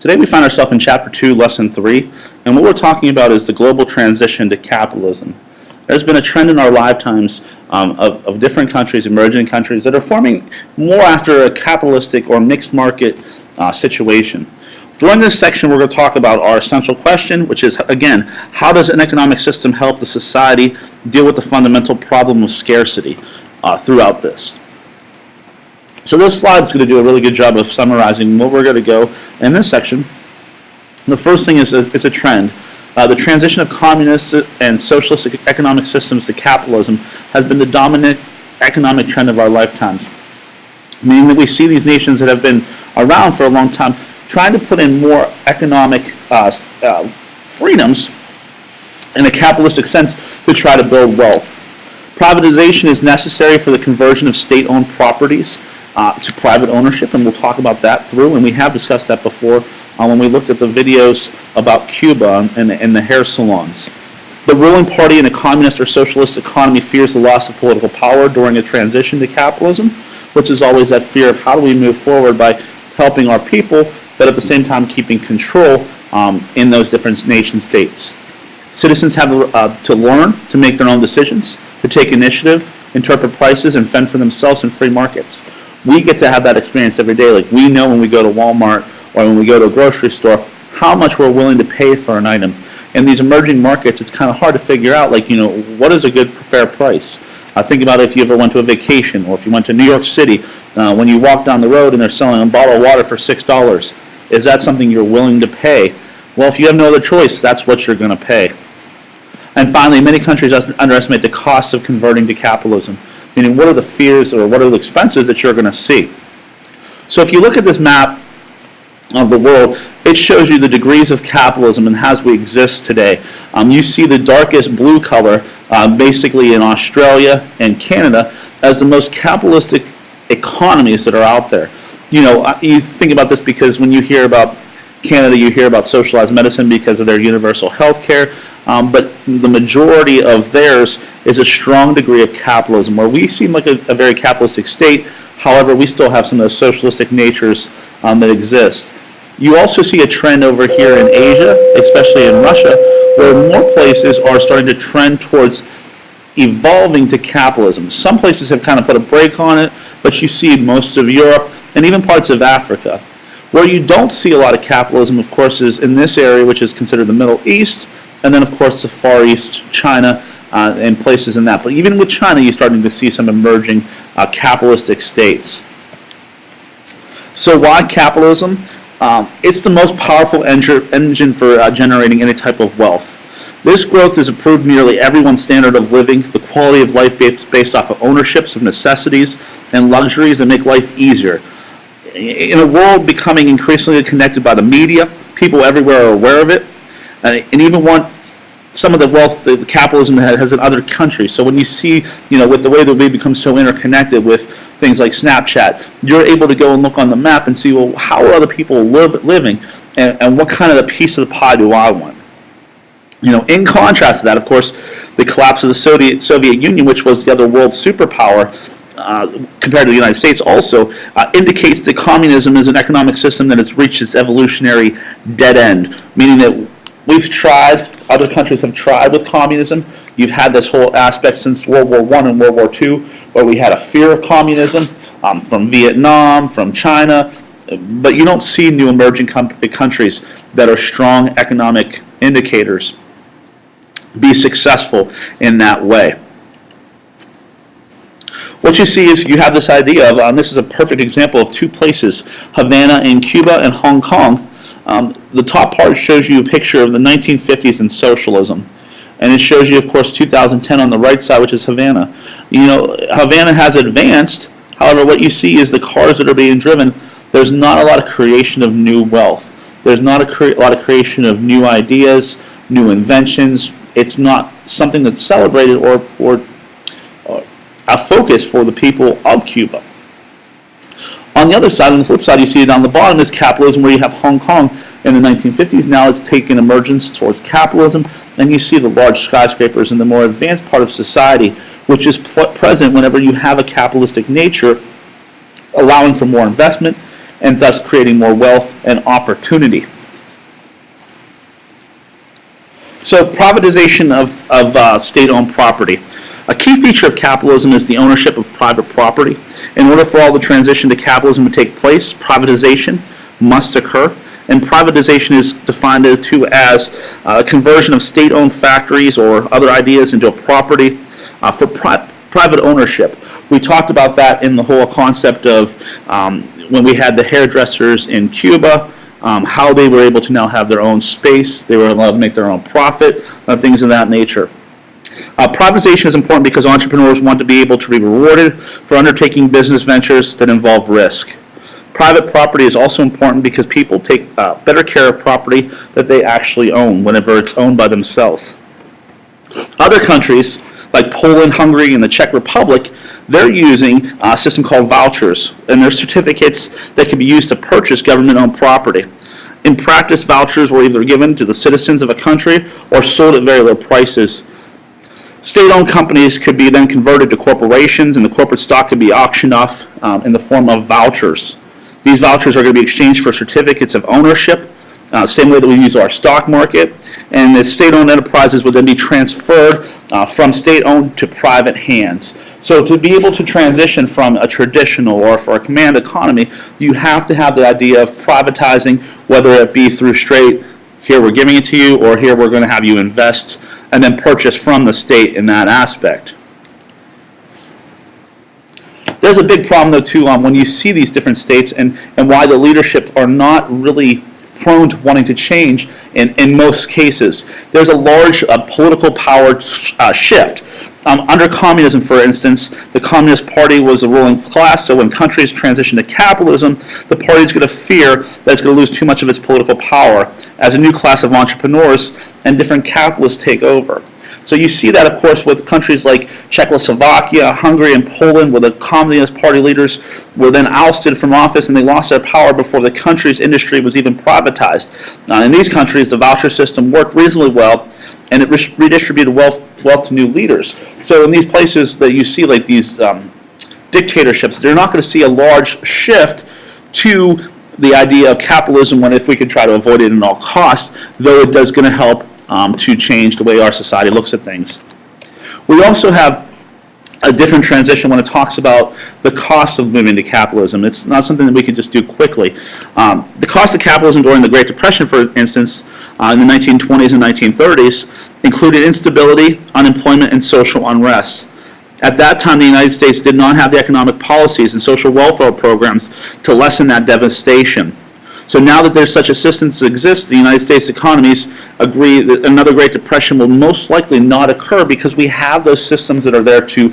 Today we find ourselves in Chapter 2, Lesson 3, and what we're talking about is the global transition to capitalism. There's been a trend in our lifetimes of different countries, emerging countries, that are forming more after a capitalistic or mixed market situation. During this section, we're going to talk about our essential question, which is, again, how does an economic system help the society deal with the fundamental problem of scarcity throughout this? So this slide is going to do a really good job of summarizing what we're going to go in this section. The first thing is it's a trend. The transition of communist and socialist economic systems to capitalism has been the dominant economic trend of our lifetimes. Meaning that we see these nations that have been around for a long time trying to put in more economic freedoms in a capitalistic sense to try to build wealth. Privatization is necessary for the conversion of state-owned properties to private ownership, and we'll talk about that through, and we have discussed that before when we looked at the videos about Cuba and the hair salons. The ruling party in a communist or socialist economy fears the loss of political power during a transition to capitalism, which is always that fear of how do we move forward by helping our people, but at the same time keeping control in those different nation states. Citizens have to learn to make their own decisions, to take initiative, interpret prices, and fend for themselves in free markets. We get to have that experience every day. Like, we know when we go to Walmart or when we go to a grocery store how much we're willing to pay for an item. In these emerging markets, it's kind of hard to figure out, like, what is a good fair price? Think about if you ever went to a vacation, or if you went to New York City, when you walk down the road and they're selling a bottle of water for $6. Is that something you're willing to pay? Well, if you have no other choice, that's what you're going to pay. And finally, many countries underestimate the costs of converting to capitalism. Meaning, what are the fears or what are the expenses that you're going to see? So if you look at this map of the world, it shows you the degrees of capitalism and as we exist today. You see the darkest blue color basically in Australia and Canada as the most capitalistic economies that are out there. You think about this because when you hear about Canada, you hear about socialized medicine because of their universal health care. But the majority of theirs is a strong degree of capitalism, where we seem like a very capitalistic state. However, we still have some of those socialistic natures that exist. You also see a trend over here in Asia, especially in Russia, where more places are starting to trend towards evolving to capitalism. Some places have kind of put a brake on it, but you see most of Europe and even parts of Africa. Where you don't see a lot of capitalism, of course, is in this area, which is considered the Middle East, and then, of course, the Far East, China, and places in that. But even with China, you're starting to see some emerging capitalistic states. So why capitalism? It's the most powerful engine for generating any type of wealth. This growth has improved nearly everyone's standard of living, the quality of life based off of ownerships of necessities and luxuries that make life easier. In a world becoming increasingly connected by the media, people everywhere are aware of it, and even want some of the wealth that capitalism has in other countries. So when you see, with the way that we become so interconnected with things like Snapchat, you're able to go and look on the map and see, well, how are other people living, and what kind of a piece of the pie do I want? In contrast to that, of course, the collapse of the Soviet Union, which was the other world superpower, compared to the United States also, indicates that communism is an economic system that has reached its evolutionary dead end, meaning that we've tried, other countries have tried with communism. You've had this whole aspect since World War I and World War II, where we had a fear of communism from Vietnam, from China, but you don't see new emerging countries that are strong economic indicators be successful in that way. What you see is you have this idea of, this is a perfect example of two places, Havana in Cuba and Hong Kong. The top part shows you a picture of the 1950s and socialism. And it shows you, of course, 2010 on the right side, which is Havana. Havana has advanced. However, what you see is the cars that are being driven, there's not a lot of creation of new wealth. There's not a lot of creation of new ideas, new inventions. It's not something that's celebrated or a focus for the people of Cuba. On the other side, on the flip side, you see it on the bottom is capitalism, where you have Hong Kong in the 1950s. Now it's taken emergence towards capitalism, and you see the large skyscrapers in the more advanced part of society, which is present whenever you have a capitalistic nature, allowing for more investment, and thus creating more wealth and opportunity. So privatization of state-owned property. A key feature of capitalism is the ownership of private property. In order for all the transition to capitalism to take place, privatization must occur. And privatization is defined as a conversion of state-owned factories or other ideas into a property for private ownership. We talked about that in the whole concept of when we had the hairdressers in Cuba, how they were able to now have their own space, they were allowed to make their own profit, things of that nature. Privatization is important because entrepreneurs want to be able to be rewarded for undertaking business ventures that involve risk. Private property is also important because people take better care of property that they actually own whenever it's owned by themselves. Other countries, like Poland, Hungary, and the Czech Republic, they're using a system called vouchers, and they're certificates that can be used to purchase government-owned property. In practice, vouchers were either given to the citizens of a country or sold at very low prices. State-owned companies could be then converted to corporations, and the corporate stock could be auctioned off in the form of vouchers. These vouchers are going to be exchanged for certificates of ownership, same way that we use our stock market, and the state-owned enterprises would then be transferred from state-owned to private hands. So to be able to transition from a traditional or for a command economy, you have to have the idea of privatizing, whether it be through straight, here we're giving it to you, or here we're going to have you invest and then purchase from the state in that aspect. There's a big problem, though, too, when you see these different states and why the leadership are not really prone to wanting to change in most cases. There's a large political power shift. Under communism, for instance, the Communist Party was the ruling class, so when countries transition to capitalism, the party is going to fear that it's going to lose too much of its political power as a new class of entrepreneurs and different capitalists take over. So you see that, of course, with countries like Czechoslovakia, Hungary, and Poland, where the Communist Party leaders were then ousted from office and they lost their power before the country's industry was even privatized. In these countries, the voucher system worked reasonably well, and it redistributed wealth to new leaders. So in these places that you see, like these dictatorships, they're not going to see a large shift to the idea of capitalism if we could try to avoid it at all costs, though it does going to help to change the way our society looks at things. We also have a different transition when it talks about the cost of moving to capitalism. It's not something that we can just do quickly. The cost of capitalism during the Great Depression, for instance, in the 1920s and 1930s, included instability, unemployment, and social unrest. At that time, the United States did not have the economic policies and social welfare programs to lessen that devastation. So now that there's such assistance exists, the United States economies agree that another Great Depression will most likely not occur because we have those systems that are there to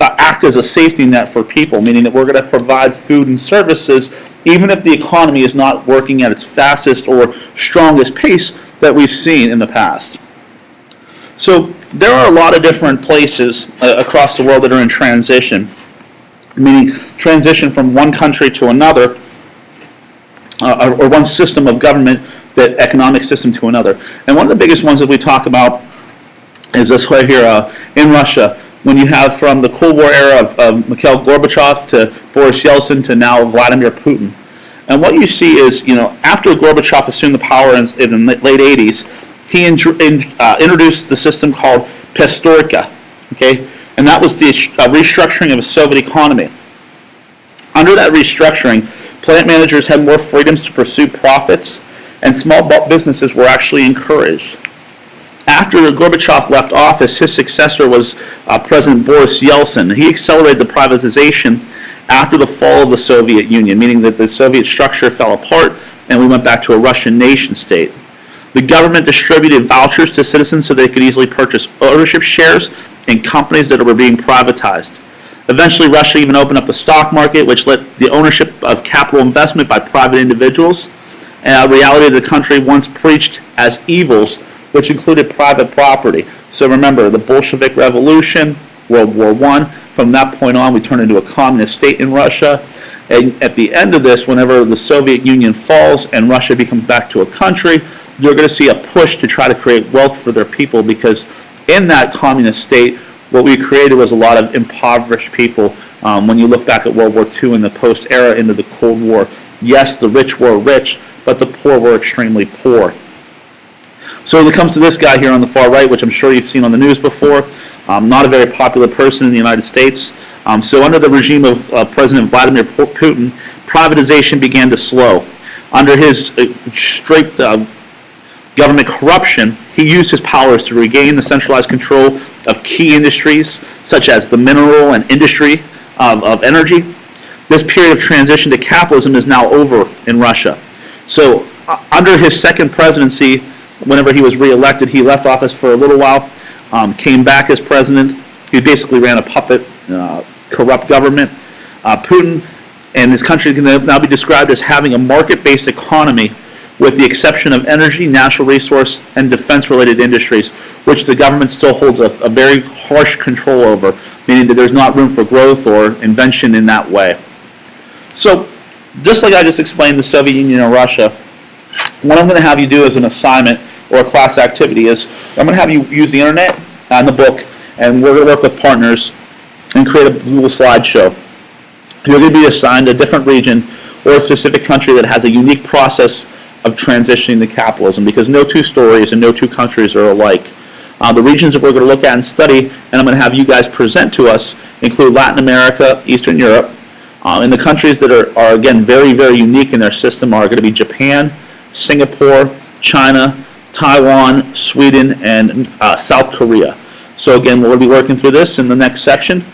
act as a safety net for people, meaning that we're going to provide food and services even if the economy is not working at its fastest or strongest pace that we've seen in the past. So there are a lot of different places across the world that are in transition, meaning transition from one country to another, or one system of government, that economic system to another. And one of the biggest ones that we talk about is this right here in Russia, when you have from the Cold War era of Mikhail Gorbachev to Boris Yeltsin to now Vladimir Putin. And what you see is, after Gorbachev assumed the power in the late 80s, he introduced the system called perestroika, okay? And that was the restructuring of a Soviet economy. Under that restructuring, plant managers had more freedoms to pursue profits, and small businesses were actually encouraged. After Gorbachev left office, his successor was President Boris Yeltsin. He accelerated the privatization after the fall of the Soviet Union, meaning that the Soviet structure fell apart and we went back to a Russian nation state. The government distributed vouchers to citizens so they could easily purchase ownership shares in companies that were being privatized. Eventually, Russia even opened up the stock market, which let the ownership of capital investment by private individuals, a reality the country once preached as evils, which included private property. So remember, the Bolshevik Revolution, World War I, from that point on, we turned into a communist state in Russia. And at the end of this, whenever the Soviet Union falls and Russia becomes back to a country, you're going to see a push to try to create wealth for their people, because in that communist state, what we created was a lot of impoverished people. When you look back at World War II and the post-era into the Cold War, Yes, the rich were rich, but the poor were extremely poor. So it comes to this guy here on the far right, which I'm sure you've seen on the news before. Not a very popular person in the United States. So under the regime of President Vladimir Putin, privatization began to slow. Under his strict government corruption, he used his powers to regain the centralized control of key industries, such as the mineral and industry of energy. This period of transition to capitalism is now over in Russia. So under his second presidency, whenever he was reelected, he left office for a little while, came back as president. He basically ran a puppet, corrupt government. Putin and his country can now be described as having a market-based economy, with the exception of energy, natural resource, and defense-related industries, which the government still holds a very harsh control over, meaning that there's not room for growth or invention in that way. So, just like I just explained the Soviet Union and Russia, what I'm going to have you do as an assignment or a class activity is I'm going to have you use the internet and the book, and we're going to work with partners and create a Google Slideshow. You're going to be assigned a different region or a specific country that has a unique process of transitioning to capitalism, because no two stories and no two countries are alike. The regions that we're going to look at and study, and I'm going to have you guys present to us, include Latin America, Eastern Europe, and the countries that are again, very, very unique in their system are going to be Japan, Singapore, China, Taiwan, Sweden, and South Korea. So again, we'll be working through this in the next section.